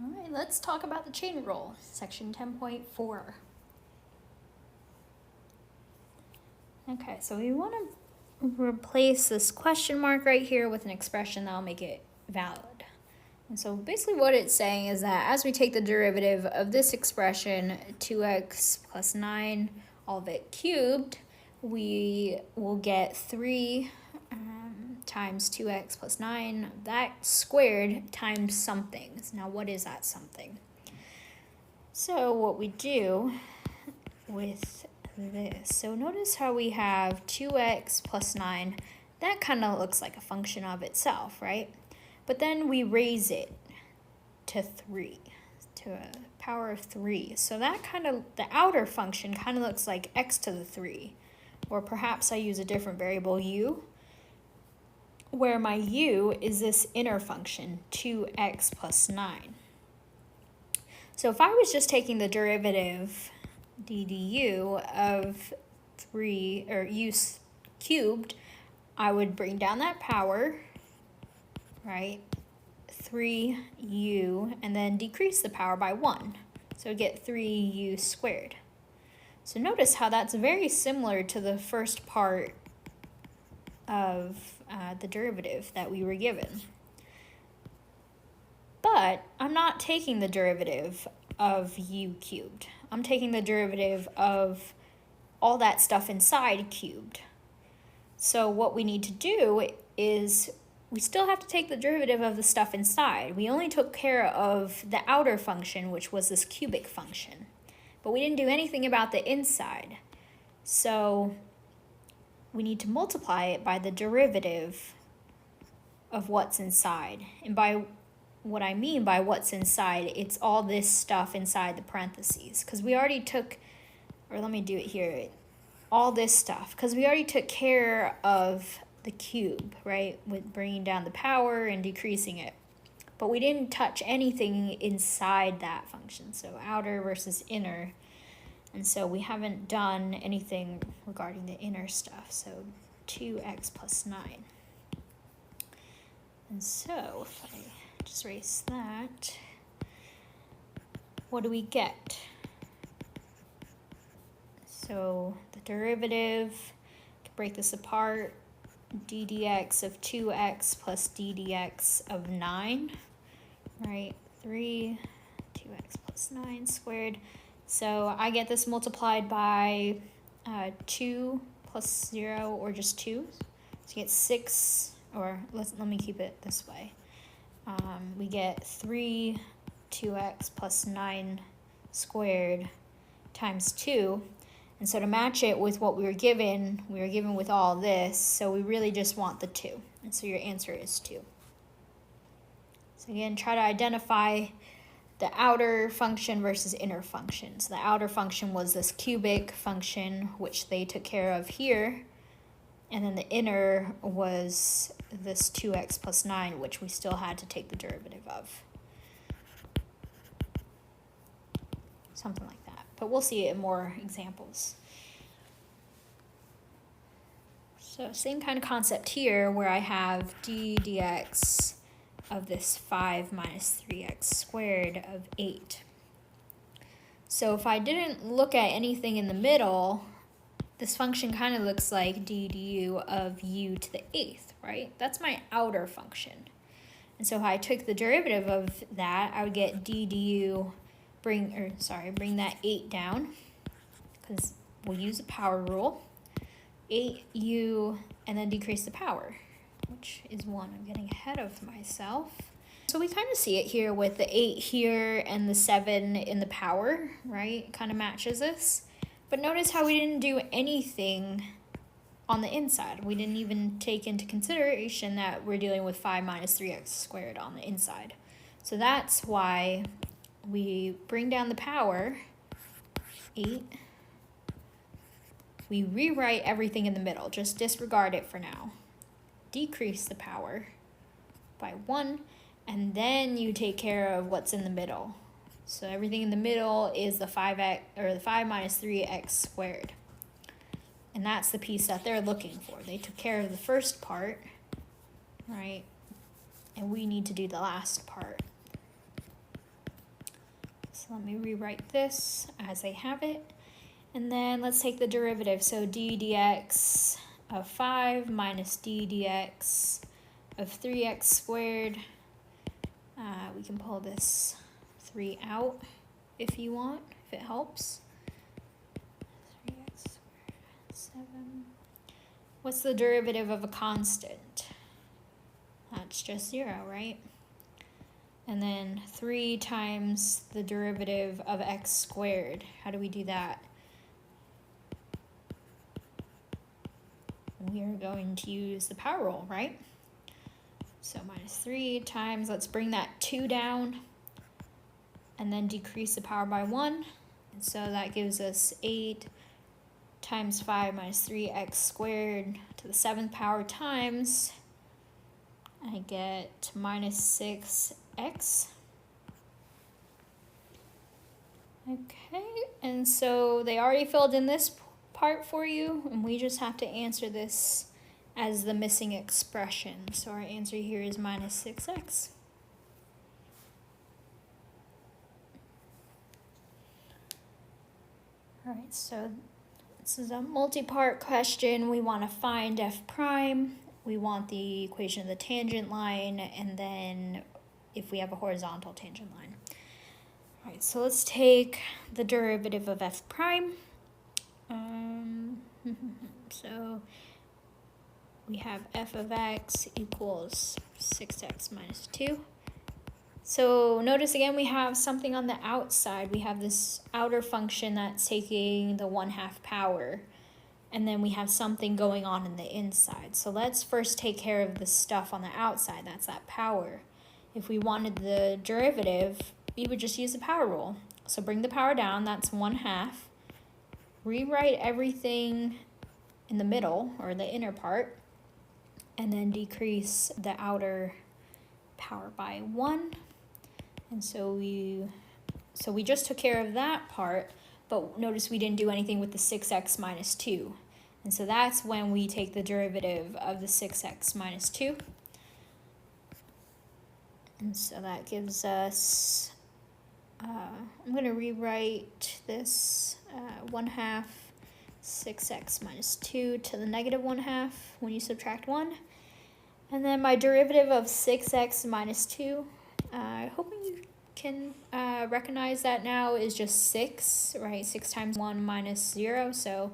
All right, let's talk about the chain rule, section 10.4. Okay, so we want to replace this question mark right here with an expression that'll make it valid. And so basically what it's saying is that as we take the derivative of this expression, 2x plus 9, all of it cubed, we will get 3 times 2x plus 9, that squared times something. Now what is that something? So what we do with this, so notice how we have 2x plus 9, that kind of looks like a function of itself, right? But then we raise it to 3, to a power of 3. So that kind of, the outer function kind of looks like x to the 3. Or perhaps I use a different variable, u, where my u is this inner function, 2x plus 9. So if I was just taking the derivative, ddu, of 3, or u cubed, I would bring down that power, right, 3u, and then decrease the power by 1. So we get 3u squared. So notice how that's very similar to the first part of the derivative that we were given. But I'm not taking the derivative of u cubed. I'm taking the derivative of all that stuff inside cubed. So what we need to do is we still have to take the derivative of the stuff inside. We only took care of the outer function, which was this cubic function. But we didn't do anything about the inside. So we need to multiply it by the derivative of what's inside. And by what I mean by what's inside, it's all this stuff inside the parentheses. Because we already took, or let me do it here, all this stuff. Because we already took care of the cube, right? With bringing down the power and decreasing it. But we didn't touch anything inside that function. So outer versus inner. And so we haven't done anything regarding the inner stuff. So 2x plus 9. And so if I just erase that, what do we get? So the derivative, break this apart, d dx of 2x plus d dx of 9, right? 2x plus 9 squared. So I get this multiplied by 2 plus 0, or just 2. So you get 6, or let me keep it this way. We get 2x plus 9 squared times 2. And so to match it with what we were given with all this, so we really just want the 2. And so your answer is 2. So again, try to identify the outer function versus inner function. So the outer function was this cubic function, which they took care of here. And then the inner was this 2x plus 9, which we still had to take the derivative of. Something like that. But we'll see it in more examples. So same kind of concept here, where I have d dx of this 5 minus 3x squared of 8. So if I didn't look at anything in the middle, this function kind of looks like d du of u to the 8th, right? That's my outer function. And so if I took the derivative of that, I would get d du, bring that 8 down, because we'll use the power rule. 8u, and then decrease the power, which is 1. I'm getting ahead of myself. So we kind of see it here with the 8 here and the 7 in the power, right? Kind of matches this. But notice how we didn't do anything on the inside. We didn't even take into consideration that we're dealing with 5 minus 3x squared on the inside. So that's why we bring down the power, 8. We rewrite everything in the middle, just disregard it for now. Decrease the power by 1, and then you take care of what's in the middle. So everything in the middle is the 5 minus 3x squared. And that's the piece that they're looking for. They took care of the first part, right? And we need to do the last part. So let me rewrite this as I have it. And then let's take the derivative. So d dx of 5 minus d dx of 3x squared. We can pull this 3 out if you want, if it helps. 3x squared, 7. What's the derivative of a constant? That's just 0, right? And then 3 times the derivative of x squared. How do we do that? We are going to use the power rule, right? So minus 3 times, let's bring that 2 down, and then decrease the power by 1. And so that gives us 8 times 5 minus 3x squared to the 7th power times, I get minus 6x. Okay, and so they already filled in this part for you, and we just have to answer this as the missing expression. So our answer here is minus 6x. All right, so this is a multi-part question. We want to find f prime. We want the equation of the tangent line, and then if we have a horizontal tangent line. All right, so let's take the derivative of f prime. So we have f of x equals 6x minus 2. So notice again, we have something on the outside. We have this outer function that's taking the 1/2 power, and then we have something going on in the inside. So let's first take care of the stuff on the outside. That's that power. If we wanted the derivative, we would just use the power rule. So bring the power down, that's 1/2. Rewrite everything in the middle, or the inner part, and then decrease the outer power by 1. And so we just took care of that part, but notice we didn't do anything with the 6x minus 2. And so that's when we take the derivative of the 6x minus 2. And so that gives us, I'm going to rewrite this 1/2 6x minus 2 to the negative 1/2 when you subtract 1. And then my derivative of 6x minus 2, hoping you can recognize that now, is just 6, right? 6 times 1 minus 0, so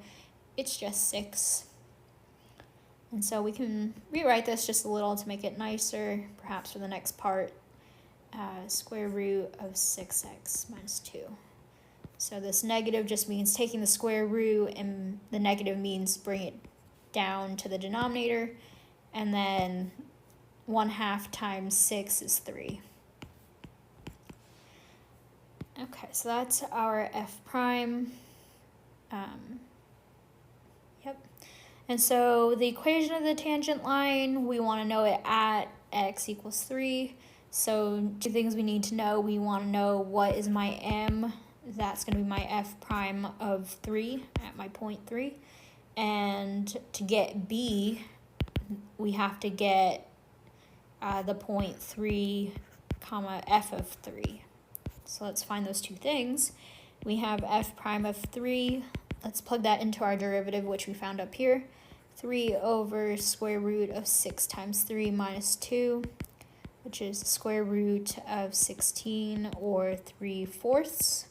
it's just 6. And so we can rewrite this just a little to make it nicer, perhaps for the next part. Square root of 6x minus 2. So this negative just means taking the square root, and the negative means bring it down to the denominator. And then 1/2 times 6 is 3. Okay, so that's our f prime. Yep. And so the equation of the tangent line, we want to know it at x equals 3. So 2 things we need to know. We want to know what is my m. That's going to be my f prime of 3 at my point 3. And to get b, we have to get the point 3 comma f of 3. So let's find those 2 things. We have f prime of 3. Let's plug that into our derivative, which we found up here. 3 over square root of 6 times 3 minus 2, which is the square root of 16, or 3/4.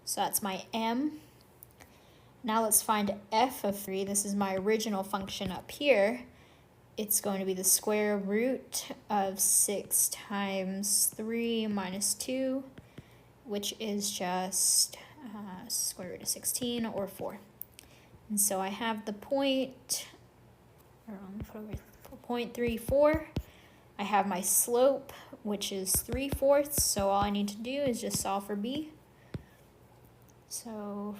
So that's my m. Now let's find f of 3. This is my original function up here. It's going to be the square root of 6 times 3 minus 2, which is just square root of 16, or 4. And so I have the point, or I'm gonna put over 0.34. I have my slope, which is 3/4. So all I need to do is just solve for b. So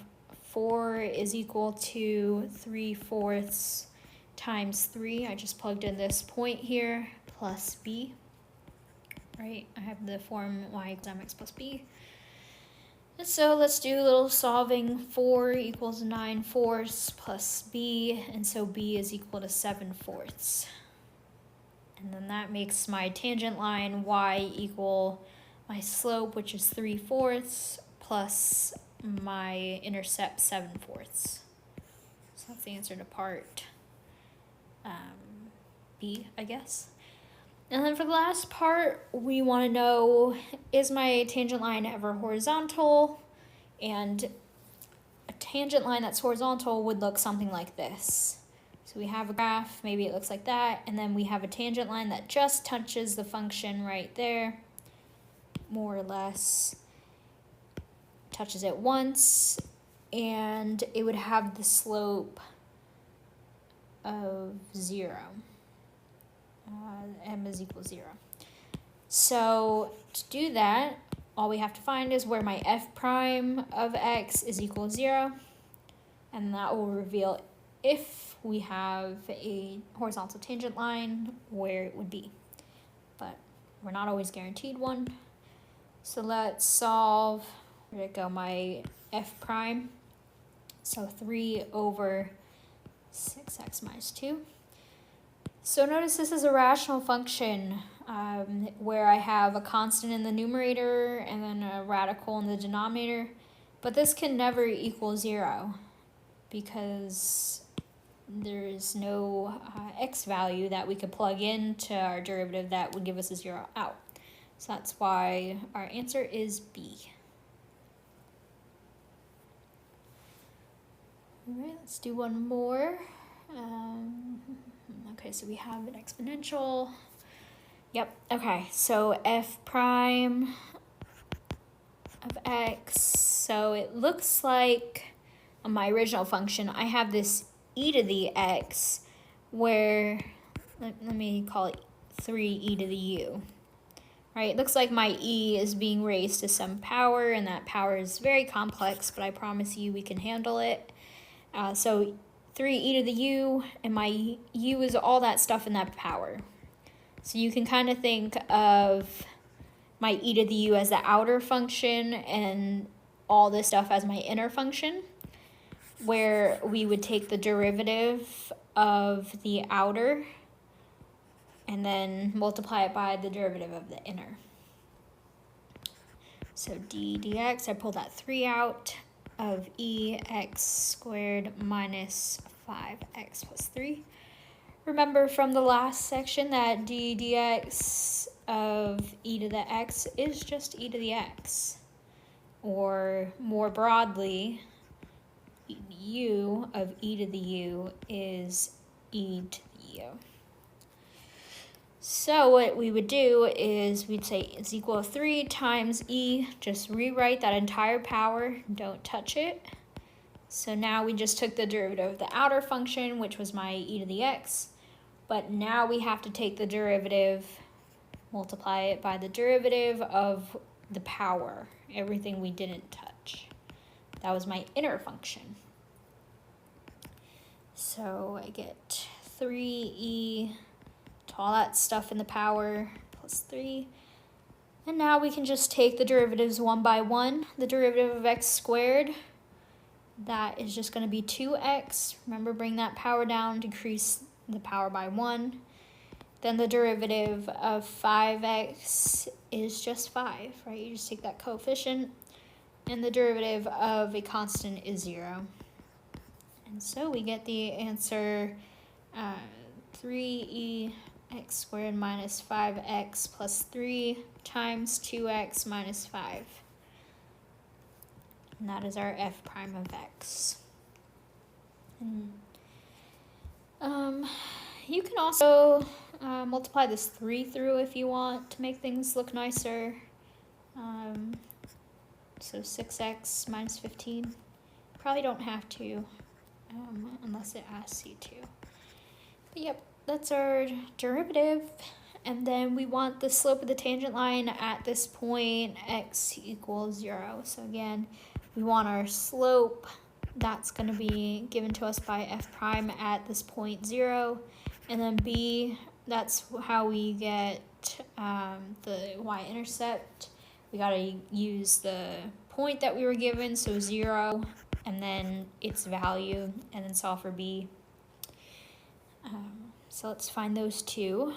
4 is equal to 3/4 times 3. I just plugged in this point here, plus b. Right, I have the form y equals mx plus b. And so let's do a little solving. 4 equals 9/4 plus b, and so b is equal to 7/4. And then that makes my tangent line y equal my slope, which is 3/4, plus my intercept 7/4. So that's the answer to part B, I guess. And then for the last part, we want to know, is my tangent line ever horizontal? And a tangent line that's horizontal would look something like this. So we have a graph, maybe it looks like that, and then we have a tangent line that just touches the function right there, more or less. Touches it once, and it would have the slope of 0. M is equal to 0. So to do that, all we have to find is where my f prime of x is equal to 0, and that will reveal if we have a horizontal tangent line, where it would be. But we're not always guaranteed one. So let's solve. Where'd it go? My f prime. So 3 over 6x minus 2. So notice this is a rational function where I have a constant in the numerator and then a radical in the denominator. But this can never equal 0 because there is no x value that we could plug into our derivative that would give us a 0 out. So that's why our answer is B. All right, let's do one more. Okay, so we have an exponential. Yep, okay, so f prime of x. So it looks like on my original function, I have this e to the x where, let me call it 3e to the u. Right, it looks like my e is being raised to some power, and that power is very complex, but I promise you we can handle it. So 3e to the u, and my u is all that stuff in that power. So you can kind of think of my e to the u as the outer function and all this stuff as my inner function, where we would take the derivative of the outer and then multiply it by the derivative of the inner. So d dx, I pull that 3 out, of x squared minus 5x plus 3. Remember from the last section that d dx of e to the x is just e to the x. Or more broadly, u of e to the u is e to the u. So what we would do is we'd say it's equal to 3 times e, just rewrite that entire power, don't touch it. So now we just took the derivative of the outer function, which was my e to the x, but now we have to take the derivative, multiply it by the derivative of the power, everything we didn't touch. That was my inner function. So I get 3e to all that stuff in the power plus 3. And now we can just take the derivatives one by one. The derivative of x squared, that is just going to be 2x. Remember, bring that power down, decrease the power by 1. Then the derivative of 5x is just 5, right? You just take that coefficient. And the derivative of a constant is 0. And so we get the answer 3e x squared minus 5x plus 3 times 2x minus 5. And that is our f prime of x. And, you can also multiply this 3 through if you want to make things look nicer. So 6x minus 15. Probably don't have to unless it asks you to. But yep, that's our derivative. And then we want the slope of the tangent line at this point, x equals 0. So again, we want our slope. That's going to be given to us by f prime at this point 0. And then b, that's how we get the y-intercept. We got to use the point that we were given, so 0, and then its value, and then solve for b. So let's find those two.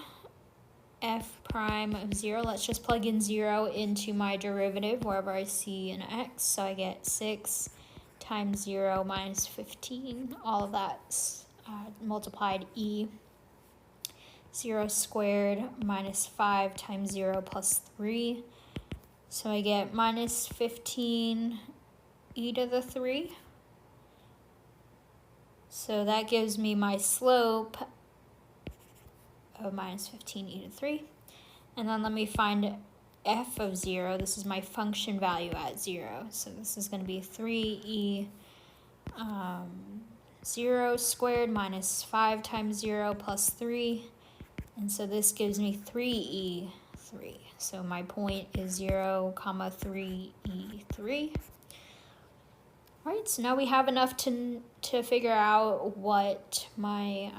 f prime of 0. Let's just plug in 0 into my derivative wherever I see an x. So I get 6 times 0 minus 15. All of that's multiplied e. 0 squared minus 5 times 0 plus 3. So I get minus 15 e to the 3. So that gives me my slope of minus 15 e to 3. And then let me find f of 0. This is my function value at 0. So this is going to be 3e 0 squared minus 5 times 0 plus 3. And so this gives me 3e 3. So my point is 0, 3e3. All right, so now we have enough to figure out what my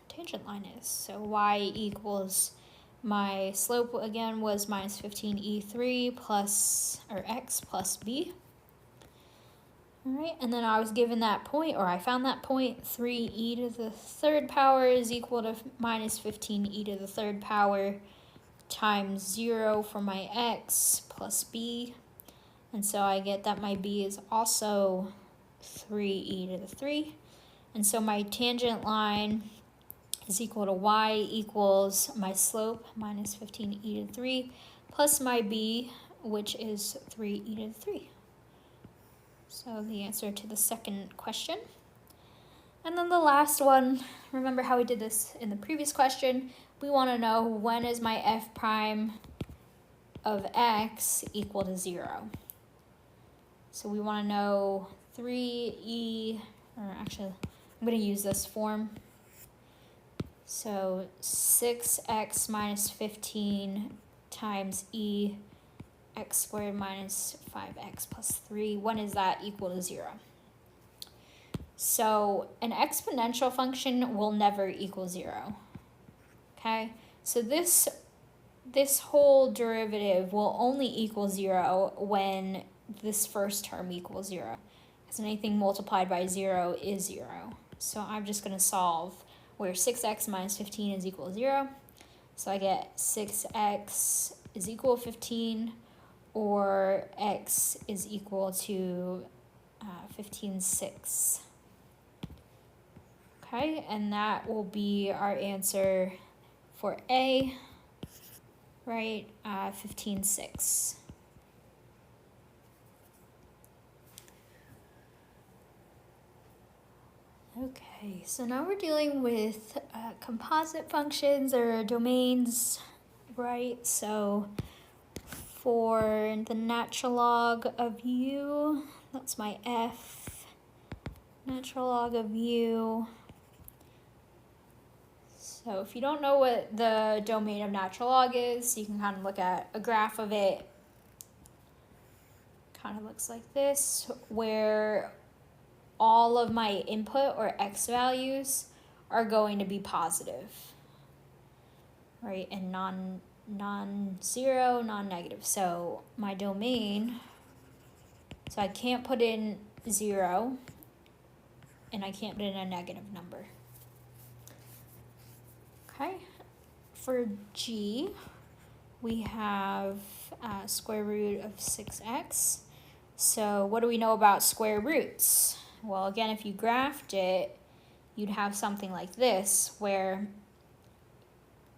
tangent line is. So y equals, my slope again was minus 15e3 plus, or x plus b. All right, and then I was given that point, or I found that point, 3e to the third power is equal to minus 15e to the third power times 0 for my x plus b. And so I get that my b is also 3e to the 3. And so my tangent line is equal to y equals my slope, minus 15e to the 3, plus my b, which is 3e to the 3. So the answer to the second question. And then the last one, remember how we did this in the previous question? We want to know, when is my f prime of x equal to 0? So we want to know 3e, or actually, I'm going to use this form. So 6x minus 15 times e x squared minus 5x plus 3. When is that equal to 0? So an exponential function will never equal 0. Okay, so this whole derivative will only equal 0 when this first term equals 0. Because anything multiplied by 0 is 0. So I'm just going to solve where 6x minus 15 is equal to 0. So I get 6x is equal to 15, or x is equal to 15/6. Okay, and that will be our answer for A, right? 15/6. Okay, so now we're dealing with composite functions or domains, right? So for the natural log of u, that's my f, natural log of u. So if you don't know what the domain of natural log is, you can kind of look at a graph of it. Kind of looks like this, where all of my input or x values are going to be positive, right? And non-zero, non-negative. So my domain, so I can't put in 0 and I can't put in a negative number. Okay, for g, we have square root of 6x. So what do we know about square roots? Well, again, if you graphed it, you'd have something like this, where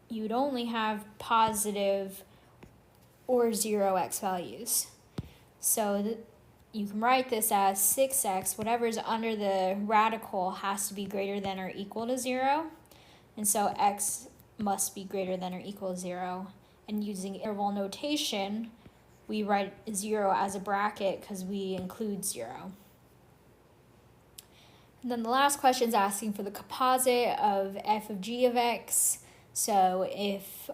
you'd only have positive or 0 x values. So you can write this as 6x, whatever's under the radical has to be greater than or equal to 0. And so x must be greater than or equal to 0. And using interval notation, we write 0 as a bracket because we include 0. And then the last question is asking for the composite of f of g of x. So if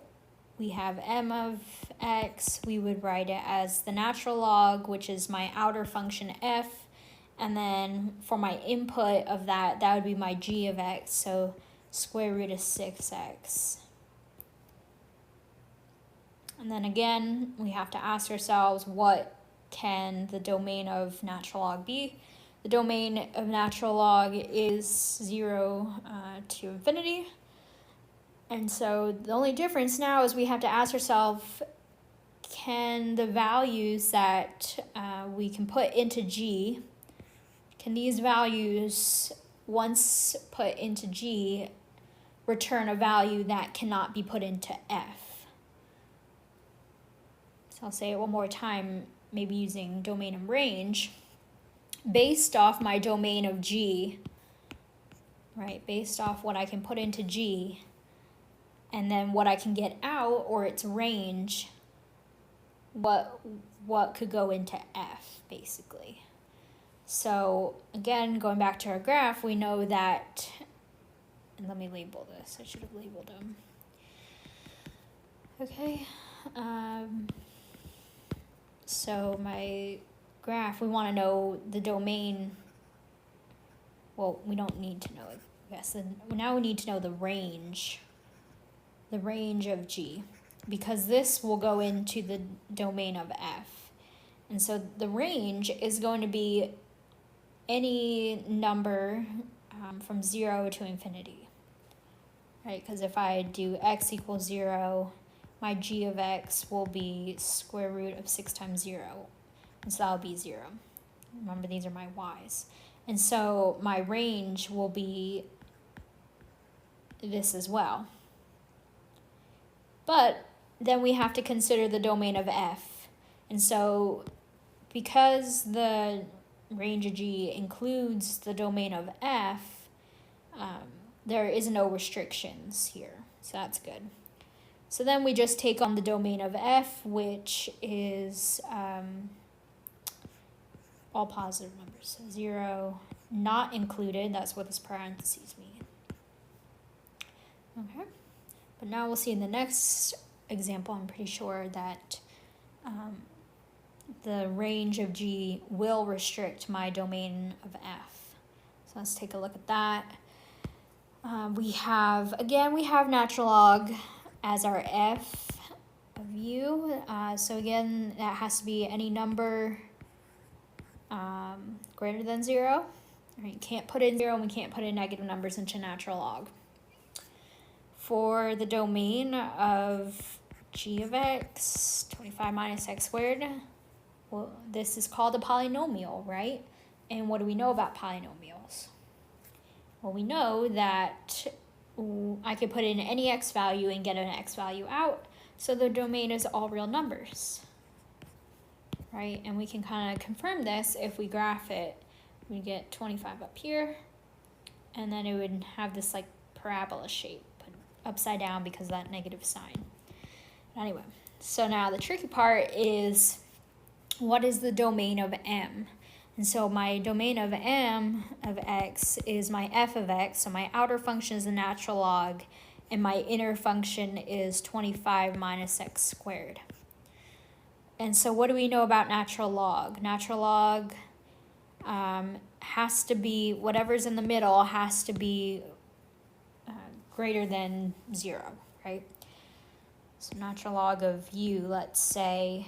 we have m of x, we would write it as the natural log, which is my outer function f. And then for my input of that would be my g of x. So square root of 6x. And then again, we have to ask ourselves, what can the domain of natural log be? The domain of natural log is 0 to infinity. And so the only difference now is we have to ask ourselves, can the values that we can put into G, can these values, once put into G, return a value that cannot be put into F? So I'll say it one more time, maybe using domain and range. Based off my domain of G, right, based off what I can put into G, and then what I can get out, or its range, what could go into F, basically. So again, going back to our graph, we know that, and let me label this, I should have labeled them. Okay, so my graph, we want to know the domain. Well, we don't need to know it. Yes, and now we need to know the range of G, because this will go into the domain of F. And so the range is going to be any number from 0 to infinity, right? Because if I do x equals 0, my G of x will be square root of 6 times 0. And so that'll be 0. Remember, these are my y's. And so my range will be this as well. But then we have to consider the domain of F. And so because the range of G includes the domain of F, there is no restrictions here. So that's good. So then we just take on the domain of F, which is all positive numbers. So 0, not included, that's what this parentheses mean. Okay. But now we'll see in the next example, I'm pretty sure that the range of G will restrict my domain of F. So let's take a look at that. We have natural log as our F of U. So again, that has to be any number greater than 0. Right, can't put in 0, and we can't put in negative numbers into natural log. For the domain of G of x, 25 minus x squared, well, this is called a polynomial, right? And what do we know about polynomials? Well, we know that I could put in any x value and get an x value out, so the domain is all real numbers, right? And we can kind of confirm this if we graph it. We get 25 up here, and then it would have this like parabola shape, upside down because of that negative sign. Anyway, so now the tricky part is, what is the domain of M? And so my domain of M of x is my f of x, so my outer function is the natural log, and my inner function is 25 minus x squared. And so what do we know about natural log? Natural log has to be, whatever's in the middle has to be greater than 0, right? So natural log of u, let's say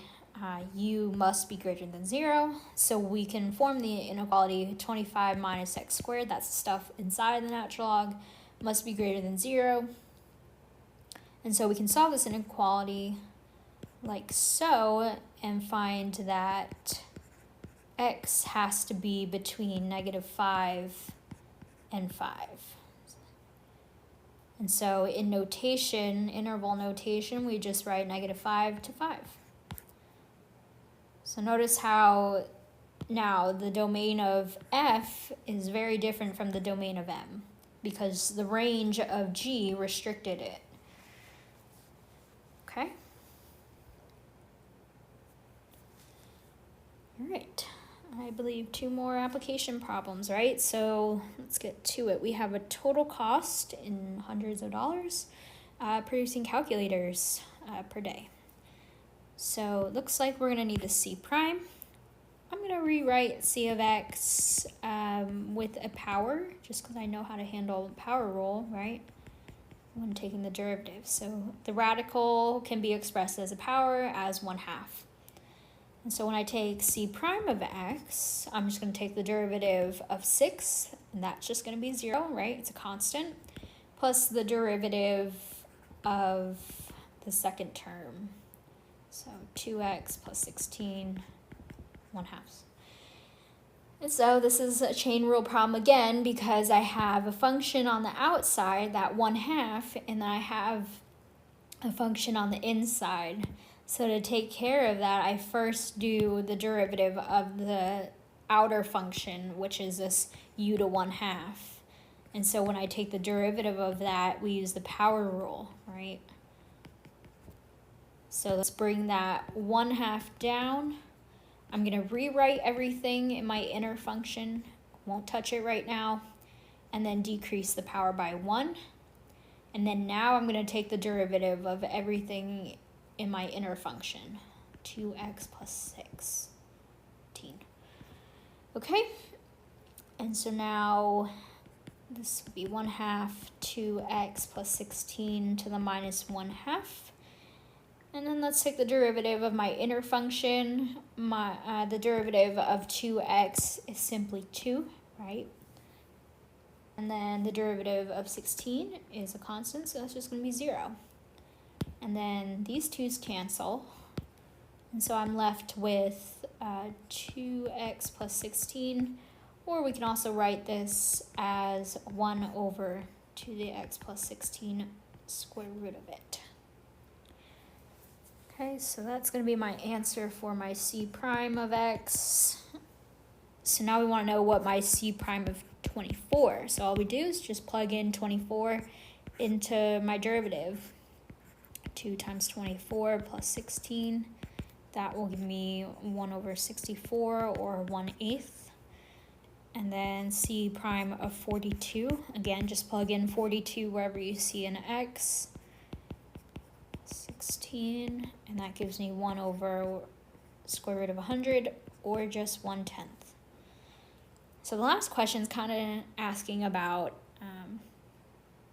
u must be greater than 0. So we can form the inequality 25 minus x squared, that's the stuff inside the natural log, must be greater than 0. And so we can solve this inequality like so and find that x has to be between -5 and 5. And so in notation, interval notation, we just write -5 to 5. So notice how now the domain of F is very different from the domain of M, because the range of G restricted it. Okay? All right. I believe 2 more application problems, right? So let's get to it. We have a total cost in hundreds of dollars producing calculators per day. So it looks like we're going to need a C prime. I'm going to rewrite C of x with a power, just because I know how to handle power rule, right, when taking the derivative. So the radical can be expressed as a power as 1/2. And so when I take C prime of x, I'm just going to take the derivative of 6, and that's just going to be 0, right? It's a constant, plus the derivative of the second term. So 2x plus 16, 1/2. And so this is a chain rule problem again, because I have a function on the outside, that 1/2, and then I have a function on the inside. So to take care of that, I first do the derivative of the outer function, which is this u to 1/2. And so when I take the derivative of that, we use the power rule, right? So let's bring that 1/2 down. I'm going to rewrite everything in my inner function. Won't touch it right now. And then decrease the power by 1. And then now I'm going to take the derivative of everything in my inner function. 2x plus 16. Okay? And so now this would be 1/2 2x plus 16 to the minus 1/2. And then let's take the derivative of my inner function. The derivative of 2x is simply 2, right? And then the derivative of 16 is a constant, so that's just going to be 0. And then these 2's cancel. And so I'm left with 2x plus 16, or we can also write this as 1 over 2 to the x plus 16 square root of it. Okay, so that's going to be my answer for my c prime of x. So now we want to know what my c prime of 24. So all we do is just plug in 24 into my derivative. 2 times 24 plus 16. That will give me 1 over 64, or 1/8. And then c prime of 42. Again, just plug in 42 wherever you see an x. 16, and that gives me 1 over square root of 100, or just 1/10. So the last question is kind of asking about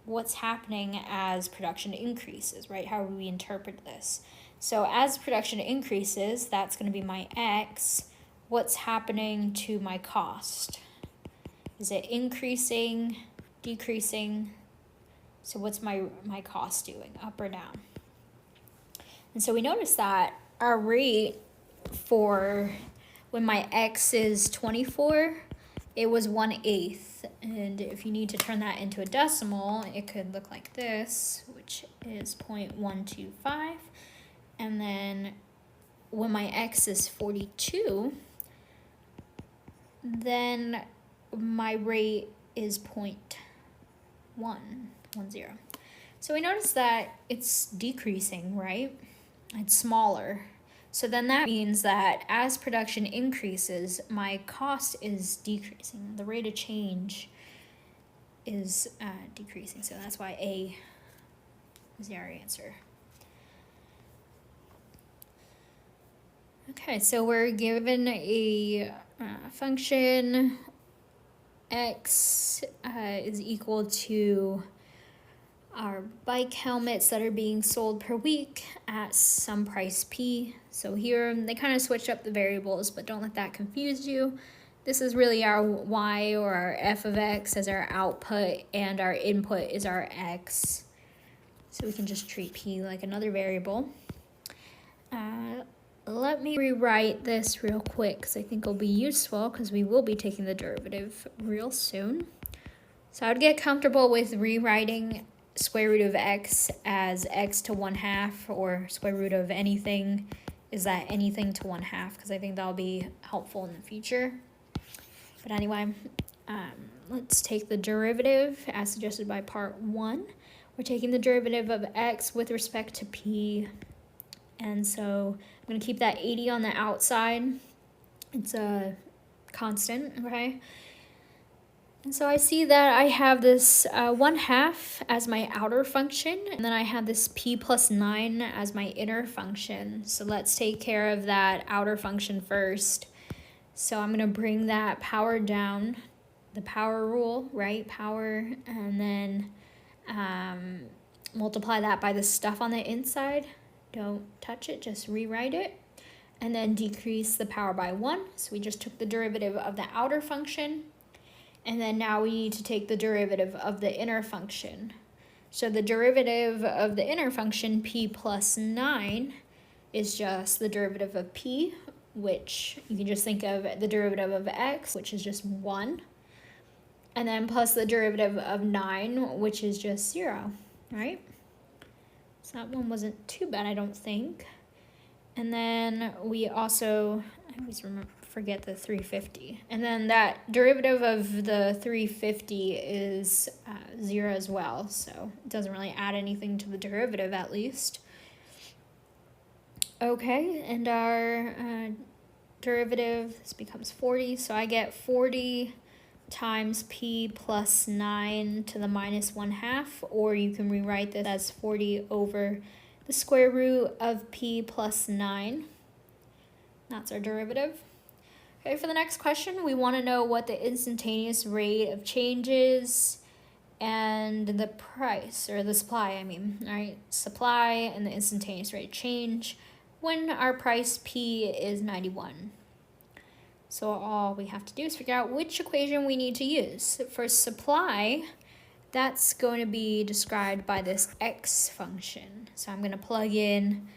what's happening as production increases, right? How do we interpret this? So as production increases, that's going to be my x. What's happening to my cost? Is it increasing, decreasing? So what's my cost doing, up or down? And so we notice that our rate for when my x is 24, it was 1/8. And if you need to turn that into a decimal, it could look like this, which is 0.125. And then when my x is 42, then my rate is 0.110. So we notice that it's decreasing, right? It's smaller. So then that means that as production increases, my cost is decreasing. The rate of change is decreasing. So that's why A is our answer. Okay, so we're given a function x is equal to our bike helmets that are being sold per week at some price P. So here they kind of switch up the variables, but don't let that confuse you. This is really our y, or our f of x, as our output, and our input is our x. So we can just treat P like another variable. Let me rewrite this real quick because I think it'll be useful, because we will be taking the derivative real soon. So I would get comfortable with rewriting square root of x as x to 1/2, or square root of anything is that anything to 1/2, because I think that'll be helpful in the future. But anyway, let's take the derivative as suggested by part 1. We're taking the derivative of x with respect to p. And so I'm going to keep that 80 on the outside. It's a constant, okay? And so I see that I have this 1/2 as my outer function, and then I have this p plus 9 as my inner function. So let's take care of that outer function first. So I'm going to bring that power down, the power rule, right? Power, and then multiply that by the stuff on the inside. Don't touch it, just rewrite it. And then decrease the power by 1. So we just took the derivative of the outer function. And then now we need to take the derivative of the inner function. So the derivative of the inner function p plus 9 is just the derivative of p, which you can just think of the derivative of x, which is just 1. And then plus the derivative of 9, which is just 0, right? So that one wasn't too bad, I don't think. And then we also, I always forget the 350. And then that derivative of the 350 is 0 as well. So it doesn't really add anything to the derivative, at least. Okay, and our derivative, this becomes 40. So I get 40 times p plus 9 to the minus 1/2. Or you can rewrite this as 40 over the square root of p plus 9. That's our derivative. Okay, for the next question, we want to know what the instantaneous rate of change is and the price, or the supply, I mean, right? Supply and the instantaneous rate of change when our price p is 91. So all we have to do is figure out which equation we need to use. For supply, that's going to be described by this x function. So I'm going to plug in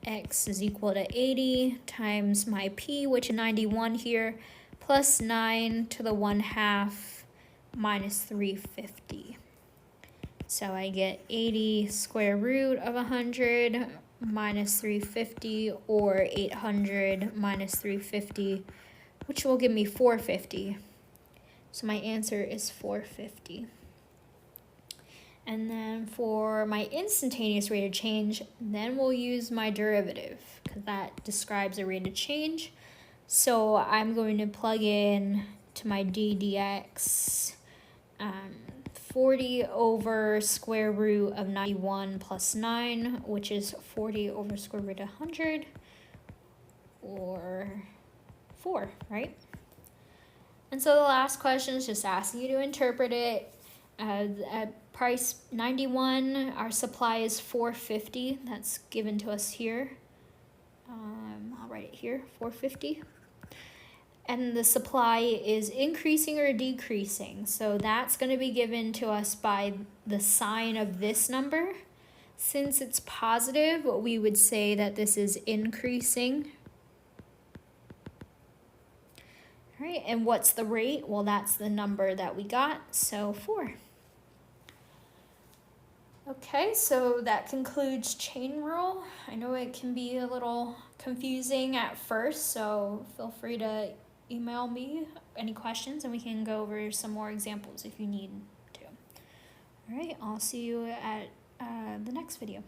x is equal to 80 times my p, which is 91 here, plus 9 to the 1/2 minus 350. So I get 80 square root of 100 minus 350, or 800 minus 350, which will give me 450. So my answer is 450. And then for my instantaneous rate of change, then we'll use my derivative, because that describes the rate of change. So I'm going to plug in to my d dx 40 over square root of 91 plus 9, which is 40 over square root of 100, or 4, right? And so the last question is just asking you to interpret it. At price 91, our supply is 450. That's given to us here. I'll write it here, 450. And the supply is increasing or decreasing. So that's going to be given to us by the sign of this number. Since it's positive, we would say that this is increasing. All right, and what's the rate? Well, that's the number that we got, so 4. Okay, so that concludes chain rule. I know it can be a little confusing at first, so feel free to email me any questions and we can go over some more examples if you need to. All right, I'll see you at the next video.